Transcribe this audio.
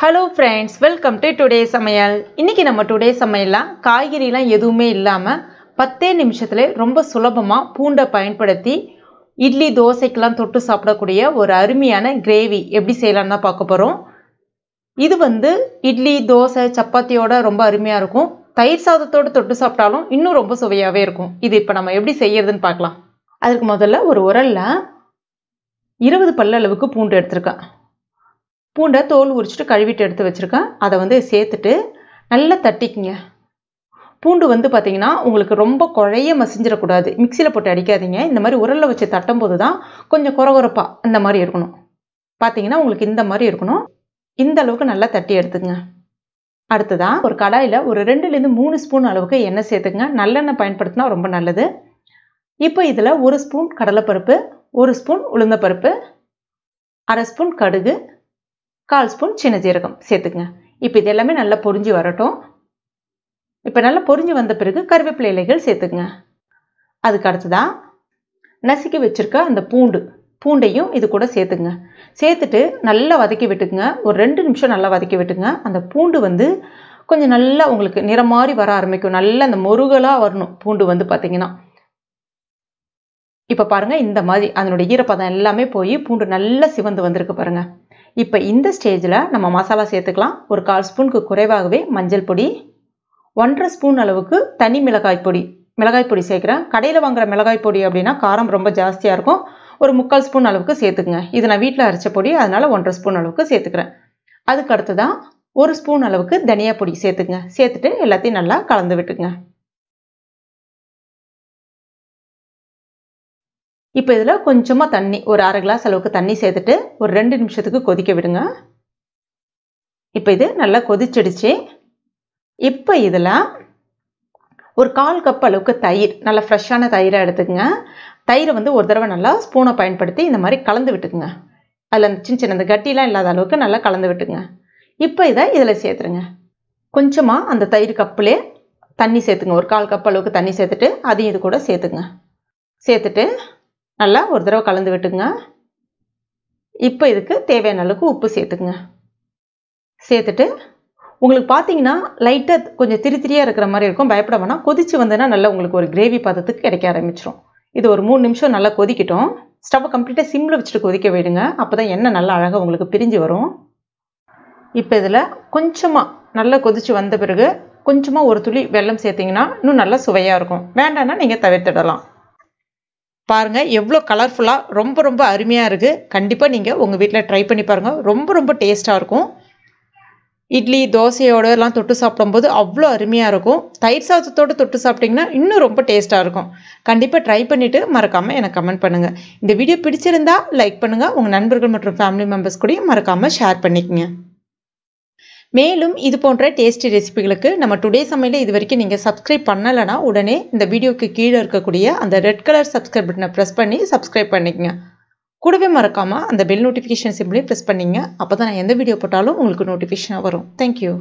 Hello friends, welcome to today's Samayal. இன்னைக்கு நம்ம today's Samayalல காய்கறிலாம் எதுவுமே இல்லாம 10 நிமிஷத்துல ரொம்ப சுலபமா பூண்டை பயன்படுத்தி இட்லி தோசைக்கெல்லாம் தொட்டு சாப்பிடக்கூடிய ஒரு அருமையான கிரேவி எப்படி செய்யலாம்னு தான் பார்க்க போறோம். இது இட்லி தோசை சப்பாத்தியோட ரொம்ப அருமையா இருக்கும். தயிர் சாதத்தோட தொட்டு சாப்பிட்டாலும் இன்னும் ரொம்ப சுவையாவே இருக்கும். இது இப்ப நம்ம எப்படி செய்யறதுன்னு பார்க்கலாம். அதுக்கு முதல்ல ஒரு உரல்ல 20 பல்ல அளவுக்கு பூண்டு எடுத்துர்க்கேன். பூண்டை தோல் உரிச்சிட்டு கழுவிட்டு எடுத்து வச்சிருக்கேன். அதை சேர்த்துட்டு நல்லா தட்டிக்குங்க. பூண்டு பாத்தீங்கன்னா உங்களுக்கு ரொம்ப குழைய மசிஞ்சிடக்கூடாது. மிக்சியில் போட்டு அடிக்காதீங்க. இந்த மாதிரி உரல்ல வச்சு தட்டும் போது தான் கொஞ்சம் கொரகொரப்பா இந்த மாதிரி இருக்கணும். பார்த்தீங்கன்னா உங்களுக்கு இந்த மாதிரி இருக்கணும். இந்த அளவுக்கு நல்லா தட்டி எடுத்துங்க. அடுத்ததான் ஒரு கடாயில் ஒரு 2லேருந்து 3 ஸ்பூன் அளவுக்கு எண்ணெய் சேர்த்துங்க. நல்லெண்ணெய் பயன்படுத்தினா ரொம்ப நல்லது. இப்போ இதில் 1 ஸ்பூன் கடலைப்பருப்பு, 1 ஸ்பூன் உளுந்தப்பருப்பு, 1/2 ஸ்பூன் கடுகு, 1/4 ஸ்பூன் சின்ன ஜீரகம் சேர்த்துக்குங்க. இப்போ இது எல்லாமே நல்லா பொரிஞ்சு வரட்டும். இப்போ நல்லா பொரிஞ்சு வந்த பிறகு கருவேப்பிலை இலைகள் சேர்த்துக்குங்க. அதுக்கு அடுத்ததான் நசுக்கி வச்சிருக்க அந்த பூண்டையும் இது கூட சேர்த்துக்குங்க. சேர்த்துட்டு நல்லா வதக்கி விட்டுக்குங்க. ஒரு 2 நிமிஷம் நல்லா வதக்கி விட்டுங்க. அந்த பூண்டு கொஞ்சம் நல்லா உங்களுக்கு நிறம் மாதிரி வர ஆரம்பிக்கும். நல்லா அந்த முருகலாக வரணும் பூண்டு பார்த்தீங்கன்னா. இப்போ பாருங்க இந்த மாதிரி அதனுடைய ஈரப்பதம் எல்லாமே போய் பூண்டு நல்லா சிவந்து வந்திருக்கு பாருங்க. இப்போ இந்த ஸ்டேஜில் நம்ம மசாலா சேர்த்துக்கலாம். ஒரு 1/4 ஸ்பூனுக்கு குறைவாகவே மஞ்சள் பொடி, 1/2 ஸ்பூன் அளவுக்கு தனி மிளகாய் பொடி சேர்க்குறேன். கடையில் வாங்குற மிளகாய் பொடி அப்படின்னா காரம் ரொம்ப ஜாஸ்தியாக இருக்கும். ஒரு 3/4 ஸ்பூன் அளவுக்கு சேர்த்துக்குங்க. இது நான் வீட்டில் அரைச்ச பொடி, அதனால 1/2 ஸ்பூன் அளவுக்கு சேர்த்துக்கிறேன். அதுக்கு அடுத்ததான் 1 ஸ்பூன் அளவுக்கு தனியா பொடி சேர்த்துக்குங்க. சேர்த்துட்டு எல்லாத்தையும் நல்லா கலந்து விட்டுக்குங்க. இப்போ இதில் கொஞ்சமாக தண்ணி, ஒரு 1/2 கிளாஸ் அளவுக்கு தண்ணி சேர்த்துட்டு ஒரு 2 நிமிஷத்துக்கு கொதிக்க விடுங்க. இப்போ இது நல்லா கொதிச்சிடுச்சு. இப்போ இதில் ஒரு 1/4 கப் அளவுக்கு தயிர், நல்லா ஃப்ரெஷ்ஷான தயிரை எடுத்துக்கங்க. தயிரை ஒரு தடவை நல்லா ஸ்பூனை பயன்படுத்தி இந்த மாதிரி கலந்து விட்டுக்குங்க. அதில் அந்த சின்ன அந்த கட்டிலாம் இல்லாத அளவுக்கு நல்லா கலந்து விட்டுக்குங்க. இப்போ இதில் சேர்த்துருங்க. கொஞ்சமாக அந்த தயிர் கப்புலே தண்ணி சேர்த்துங்க. ஒரு 1/4 கப் அளவுக்கு தண்ணி சேர்த்துட்டு அதையும் இது கூட சேர்த்துங்க. சேர்த்துட்டு நல்லா ஒரு தடவை கலந்து விட்டுங்க. இப்போ இதுக்கு தேவையான அளவுக்கு உப்பு சேர்த்துக்குங்க. சேர்த்துட்டு உங்களுக்கு பார்த்தீங்கன்னா லைட்டாக கொஞ்சம் திரியாக இருக்கிற மாதிரி இருக்கும். பயப்பட வேணாம். கொதிச்சு வந்ததுன்னா நல்லா உங்களுக்கு ஒரு கிரேவி பதத்துக்கு கிடைக்க ஆரம்பிச்சிடும். இது ஒரு 3 நிமிஷம் நல்லா கொதிக்கட்டும். ஸ்டவ்வை கம்ப்ளீட்டாக சிம்மில் வச்சுட்டு கொதிக்க விடுங்க. அப்போ தான் எண்ணெய் நல்லா அழகாக உங்களுக்கு பிரிஞ்சு வரும். இப்போ இதில் கொஞ்சமாக நல்லா கொதிச்சு வந்த பிறகு கொஞ்சமாக ஒரு துளி வெல்லம் சேர்த்திங்கன்னா இன்னும் நல்லா சுவையாக இருக்கும். வேண்டான்னா நீங்கள் தவிர்த்துடலாம். பாருங்க எவ்வளோ கலர்ஃபுல்லாக ரொம்ப ரொம்ப அருமையாக இருக்குது. கண்டிப்பாக நீங்கள் உங்கள் வீட்டில் ட்ரை பண்ணி பாருங்கள். ரொம்ப ரொம்ப டேஸ்ட்டாக இருக்கும். இட்லி தோசையோடலாம் தொட்டு சாப்பிடும்போது அவ்வளோ அருமையாக இருக்கும். தயிர் சாதத்தோடு தொட்டு சாப்பிட்டிங்கன்னா இன்னும் ரொம்ப டேஸ்ட்டாக இருக்கும். கண்டிப்பாக ட்ரை பண்ணிவிட்டு மறக்காமல் எனக்கு கமெண்ட் பண்ணுங்கள். இந்த வீடியோ பிடிச்சிருந்தா லைக் பண்ணுங்கள். உங்கள் நண்பர்கள் மற்றும் ஃபேமிலி மெம்பர்ஸ் கூடயும் மறக்காமல் ஷேர் பண்ணிக்கங்க. மேலும் இது போன்ற டேஸ்டி ரெசிபிகளுக்கு நம்ம டுடே சமையல இது வரைக்கும் நீங்கள் சப்ஸ்கிரைப் பண்ணலைன்னா உடனே இந்த வீடியோக்கு கீழே இருக்கக்கூடிய அந்த ரெட் கலர் சப்ஸ்கிரைப் பட்டனை ப்ரெஸ் பண்ணி சப்ஸ்கிரைப் பண்ணிக்கங்க. கூடவே மறக்காமல் அந்த பெல் நோட்டிஃபிகேஷன் சிம்பிளையும் ப்ரெஸ் பண்ணிங்க. அப்போ தான் நான் எந்த வீடியோ போட்டாலும் உங்களுக்கு நோட்டிஃபிகேஷனாக வரும். தேங்க்யூ.